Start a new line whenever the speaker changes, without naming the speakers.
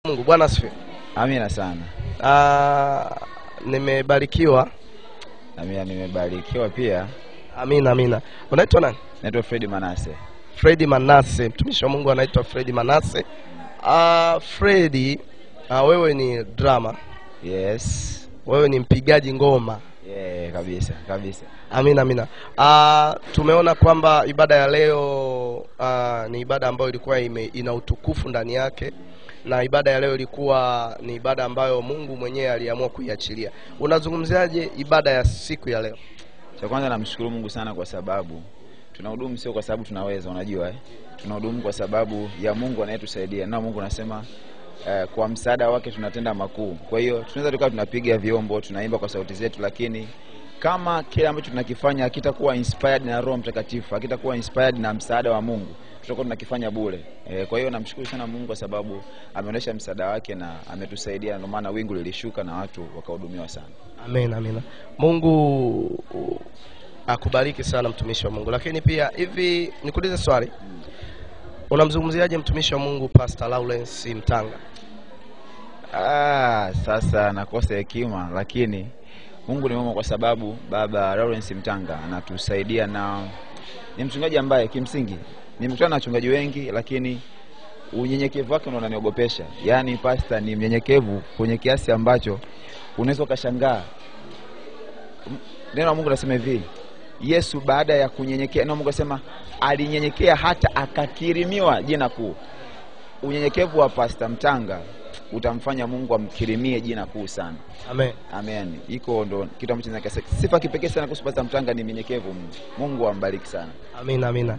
Mungu Bwana asifiwe.
Amina sana.
Nimebarikiwa.
Amina, nimebarikiwa pia.
Amina. Unaitwa nani?
Naitwa Fred Manase.
Fred Manase, mtumishi wa Mungu anaitwa Fred Manase. Fred, wewe ni drama.
Yes.
Wewe ni mpigaji ngoma.
Yeah, kabisa.
Amina. Tumeona kwamba ibada ya leo ni ibada ambayo ilikuwa ina utukufu ndani yake, na ibada ya leo ilikuwa ni ibada ambayo Mungu mwenyewe aliamua kuiachilia. Unazungumziaje ibada ya siku ya leo?
Cha kwanza namshukuru Mungu sana kwa sababu tunahudumu sio kwa sababu tunaweza, unajua tunahudumu kwa sababu ya Mungu anayetusaidia. Na Mungu anasema kwa msaada wake tunatenda makuu. Kwa hiyo tunaweza tukawa tunapiga vyombo, tunaimba kwa sauti zetu, lakini kama kile ambacho tunakifanya hakitakuwa inspired na Roho Mtakatifu, hakitakuwa inspired na msaada wa Mungu, tutakuwa tunakifanya bure. Kwa hiyo namshukuru sana Mungu kwa sababu ameonyesha msaada wake na ametusaidia, ndio maana wingu lilishuka na watu wakahudumiwa sana.
Amina. Mungu akubariki sana mtumishi wa Mungu. Lakini pia hivi nikuulize swali. Unamzungumziaje mtumishi wa Mungu Pastor Lawrence Mtanga?
Sasa nakosa hekima, lakini Mungu ni mwema kwa sababu Baba Lawrence Mtanga anatusaidia, na ni mchungaji ambaye kimsingi nimekutana na wachungaji wengi, lakini unyenyekevu wake unaniogopesha. Yaani pastor ni mnyenyekevu kwenye kiasi ambacho unaweza ukashangaa. Neno la Mungu nasema hivi, Yesu baada ya kunyenyekea, neno Mungu asema alinyenyekea hata akakirimiwa jina kuu. Unyenyekevu wa Pastor Mtanga utamfanya Mungu amkirimie jina kuu sana. Amen. Iko ndo kitu ambacho sifa kipekee sana kuhusu Pastor Mtanga, ni mnyenyekevu. Mungu ambariki sana.
Amina.